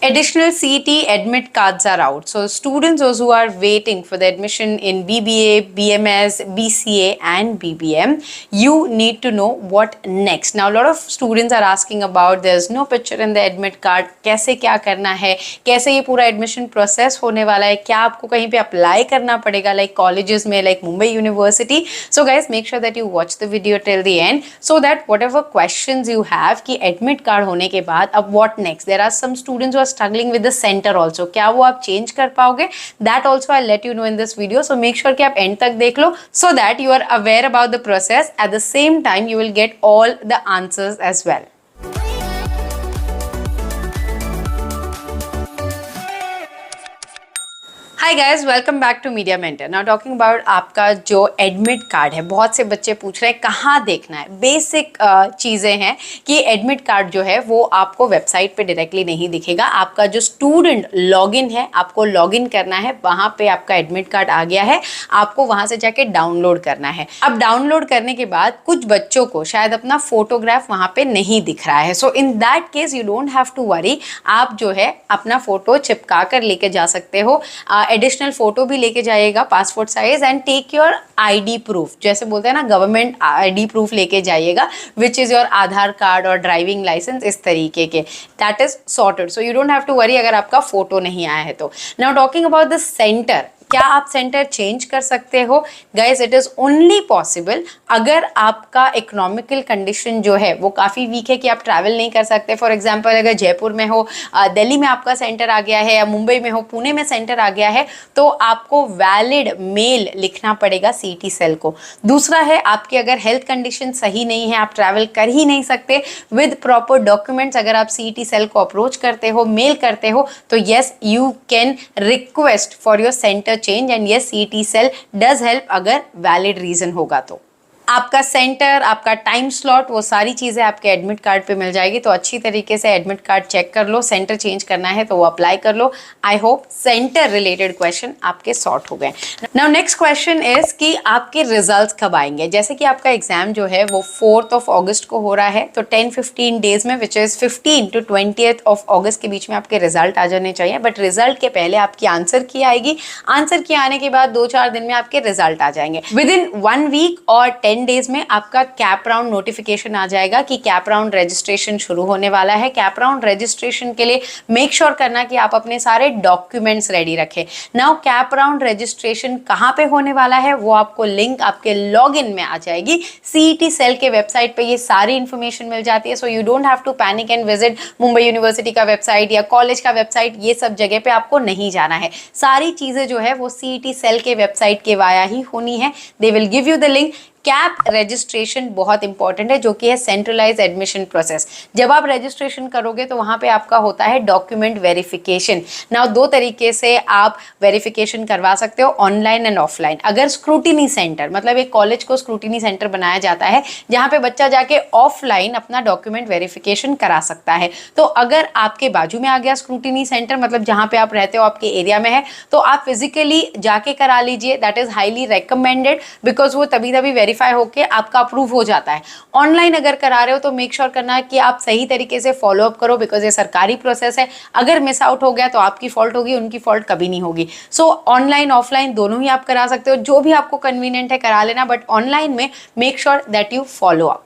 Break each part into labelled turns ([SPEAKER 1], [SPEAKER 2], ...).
[SPEAKER 1] Additional CET admit cards are out. So students those who are waiting for the admission in BBA, BMS, BCA and BBM, you need to know what next. Now a lot of students are asking about there's no picture in the admit card. कैसे क्या करना है, कैसे ये पूरा admission process होने वाला है, क्या आपको कहीं पे apply करना पड़ेगा like colleges में like Mumbai University. So guys make sure that you watch the video till the end so that whatever questions you have कि admit card होने के बाद अब what next. There are some students who are struggling with the center also. क्या वो आप change कर पाओगे? That also I'll let you know in this video. So make sure कि आप end तक देख लो so that you are aware about the process. At the same time you will get all the answers as well. Hi guys, welcome back to media mentor. Now talking about आपका जो admit card है, बहुत से बच्चे पूछ रहे हैं कहाँ देखना है. बेसिक चीज़ें हैं कि एडमिट कार्ड जो है वो आपको वेबसाइट पे डायरेक्टली नहीं दिखेगा. आपका जो स्टूडेंट लॉगिन है, आपको लॉगिन करना है, वहाँ पे आपका एडमिट कार्ड आ गया है, आपको वहाँ से जाके डाउनलोड करना है. अब डाउनलोड करने के बाद कुछ बच्चों को शायद अपना फोटोग्राफ वहाँ पे नहीं दिख रहा है. So in that case you don't have to worry. आप जो है अपना फोटो चिपका कर लेके जा सकते हो. एडिशनल फोटो भी लेके जाइएगा passport size and take your ID proof. जैसे बोलते हैं ना, गवर्नमेंट आईडी प्रूफ लेके जाइएगा which is your Aadhaar card और ड्राइविंग लाइसेंस, इस तरीके के. That is sorted. So you don't have to worry अगर आपका फोटो नहीं आया है तो. Now talking about the centre, क्या आप सेंटर चेंज कर सकते हो? Guys it is only possible अगर आपका इकोनॉमिकल कंडीशन जो है वो काफ़ी वीक है कि आप ट्रैवल नहीं कर सकते. फॉर एग्जांपल अगर जयपुर में हो, दिल्ली में आपका सेंटर आ गया है, या मुंबई में हो, पुणे में सेंटर आ गया है, तो आपको वैलिड मेल लिखना पड़ेगा सीईटी सेल को. दूसरा है आपकी अगर हेल्थ कंडीशन सही नहीं है, आप ट्रैवल कर ही नहीं सकते, विद प्रॉपर डॉक्यूमेंट्स अगर आप सीईटी सेल को अप्रोच करते हो, मेल करते हो, तो yes you can request for your centre change and yes CET cell does help अगर valid reason होगा तो. आपका सेंटर, आपका टाइम स्लॉट, वो सारी चीज़ें आपके एडमिट कार्ड पे मिल जाएगी. तो अच्छी तरीके से एडमिट कार्ड चेक कर लो. सेंटर चेंज करना है तो वो अप्लाई कर लो. I hope center related question आपके सॉर्ट हो गए. नाउ नेक्स्ट क्वेश्चन इज कि आपके रिजल्ट्स कब आएंगे. जैसे कि आपका एग्जाम जो है वो 4 अगस्त को हो रहा है, तो 10-15 डेज में विच इज़ 15 to 20 अगस्त के बीच में आपके रिजल्ट आ जाने चाहिए. बट रिजल्ट के पहले आपकी आंसर की आएगी. आंसर की आने के बाद 2-4 दिन में आपके रिजल्ट आ जाएंगे. विद इन 1 वीक और 10 डेज में आपका कैप राउंड नोटिफिकेशन आ जाएगा कि कैप राउंड रजिस्ट्रेशन शुरू होने वाला है. कैप राउंड रजिस्ट्रेशन के लिए मेक श्योर करना कि आप अपने सारे डॉक्यूमेंट्स रेडी रखें. नाउ कैप राउंड रजिस्ट्रेशन कहां पे होने वाला है वो आपको लिंक आपके लॉगिन में आ जाएगी. सीईटी सेल के वेबसाइट पे ये सारी इंफॉर्मेशन मिल जाती है. So you don't have to panic and visit Mumbai university का वेबसाइट या कॉलेज का वेबसाइट. ये सब जगह पे आपको नहीं जाना है. सारी चीजें जो है वो सीईटी सेल के वेबसाइट के वाया ही होनी है. They will give you the link. Cap registration बहुत इंपॉर्टेंट है, जो कि है सेंट्रलाइज एडमिशन प्रोसेस. जब आप रजिस्ट्रेशन करोगे तो वहाँ पे आपका होता है डॉक्यूमेंट वेरिफिकेशन. नाउ 2 तरीके से आप वेरिफिकेशन करवा सकते हो, ऑनलाइन एंड ऑफलाइन. अगर स्क्रूटिनी सेंटर, मतलब एक कॉलेज को स्क्रूटिनी सेंटर बनाया जाता है जहाँ पे बच्चा जाके ऑफलाइन अपना डॉक्यूमेंट वेरिफिकेशन करा सकता है. तो अगर आपके बाजू में आ गया स्क्रूटिनी सेंटर, मतलब जहाँ पे आप रहते हो आपके एरिया में है, तो आप फिजिकली जाके करा लीजिए. That is highly recommended because वो तभी वेरीफाई होके आपका अप्रूव हो जाता है. ऑनलाइन अगर करा रहे हो तो मेक श्योर करना है कि आप सही तरीके से फॉलो अप करो, बिकॉज ये सरकारी प्रोसेस है. अगर मिस आउट हो गया तो आपकी फॉल्ट होगी, उनकी फॉल्ट कभी नहीं होगी. सो ऑनलाइन ऑफलाइन दोनों ही आप करा सकते हो, जो भी आपको कन्वीनियंट है करा लेना. बट ऑनलाइन में make sure that you follow up.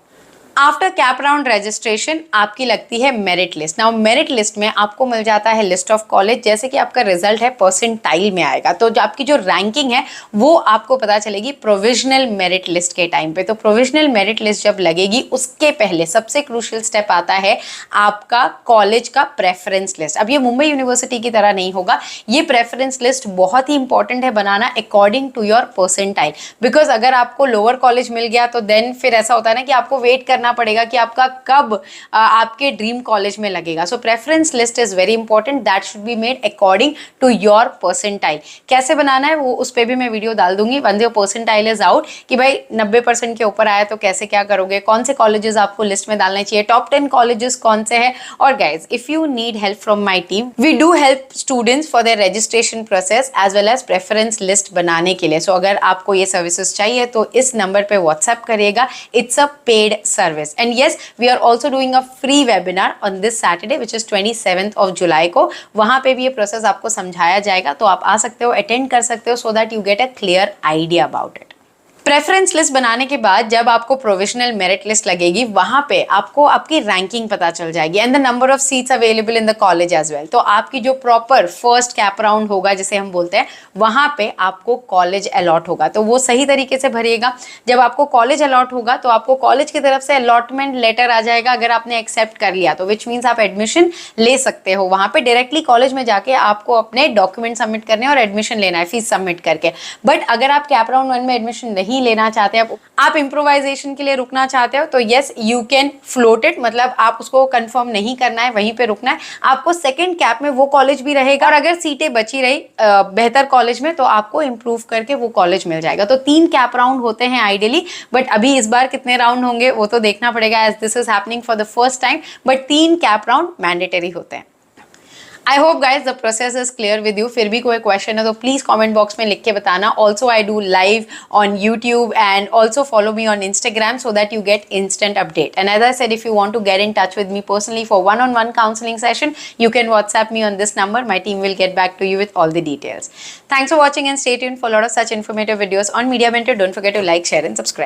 [SPEAKER 1] After cap round registration आपकी लगती है merit list. Now merit list में आपको मिल जाता है लिस्ट ऑफ कॉलेज. जैसे कि आपका रिजल्ट है परसेंटाइल में आएगा, तो जो आपकी जो रैंकिंग है वो आपको पता चलेगी प्रोविजनल मेरिट लिस्ट के टाइम पे. तो प्रोविजनल मेरिट लिस्ट जब लगेगी उसके पहले सबसे क्रूशियल स्टेप आता है आपका कॉलेज का प्रेफरेंस लिस्ट. अब ये मुंबई यूनिवर्सिटी की तरह नहीं होगा. ये प्रेफरेंस लिस्ट बहुत ही इंपॉर्टेंट है बनाना according to your percentile. Because अगर आपको लोअर कॉलेज मिल गया तो देन फिर ऐसा होता है ना कि आपको वेट करना पड़ेगा कि आपका कब आपके ड्रीम कॉलेज में लगेगा. So preference list is very important. That should be made according to your percentile. कैसे बनाना है वो उस पर भी मैं वीडियो डाल दूंगी. One your percentile is out कि भाई 90% के ऊपर आया तो कैसे क्या करोगे, कौन से कॉलेजेस आपको लिस्ट में डालने चाहिए, टॉप 10 कॉलेजेस कौन से हैं. और guys if you need help from my team, we do help students for their registration process as well as preference list बनाने के लिए. सो अगर आपको ये सर्विसेज चाहिए तो इस नंबर पे व्हाट्सएप करिएगा. It's a paid service. service. And yes, we are also doing a free webinar on this Saturday, which is 27th of July को. वहाँ पे भी ये प्रोसेस आपको समझाया जाएगा, तो आप आ सकते हो, अटेंड कर सकते हो, so that you get a clear idea about it. Preference list बनाने के बाद जब आपको प्रोविजनल मेरिट लिस्ट लगेगी, वहां पे आपको आपकी रैंकिंग पता चल जाएगी and the number of seats available in the college as well. तो आपकी जो प्रॉपर फर्स्ट कैप राउंड होगा जिसे हम बोलते हैं, वहां पे आपको कॉलेज अलॉट होगा. तो वो सही तरीके से भरिएगा. जब आपको कॉलेज अलॉट होगा तो आपको कॉलेज की तरफ से अलॉटमेंट लेटर आ जाएगा. अगर आपने एक्सेप्ट कर लिया तो विच मीन्स आप एडमिशन ले सकते हो. वहां पे डायरेक्टली कॉलेज में जाके आपको अपने डॉक्यूमेंट सबमिट करने और एडमिशन लेना है, फीस सबमिट करके. बट अगर आप कैप राउंड 1 में एडमिशन नहीं लेना चाहते, आप इम्प्रोवाइजेशन के लिए रुकना चाहते हो, तो yes you can float it. मतलब आप उसको कंफर्म नहीं करना है, वहीं पे रुकना है. आपको सेकंड कैप में वो कॉलेज भी रहेगा और अगर सीटें बची रही बेहतर कॉलेज में, तो आपको इम्प्रूव करके वो कॉलेज मिल जाएगा. तो 3 कैप राउंड होते हैं आइडियली, बट अभी इस बार कितने राउंड होंगे वो तो देखना पड़ेगा, as this is happening for the first time. But 3 CAP round mandatory होते हैं. I hope guys the process is clear with you. फिर भी कोई क्वेश्चन है तो प्लीज कमेंट बॉक्स में लिख के बताना. Also I do live on YouTube and also follow me on Instagram so that you get instant update. And as I said, if you want to get in touch with me personally for one-on-one counseling session, you can WhatsApp me on this number. My team will get back to you with all the details. Thanks for watching and stay tuned for a lot of such informative videos on Media Mentor. Don't forget to like, share and subscribe.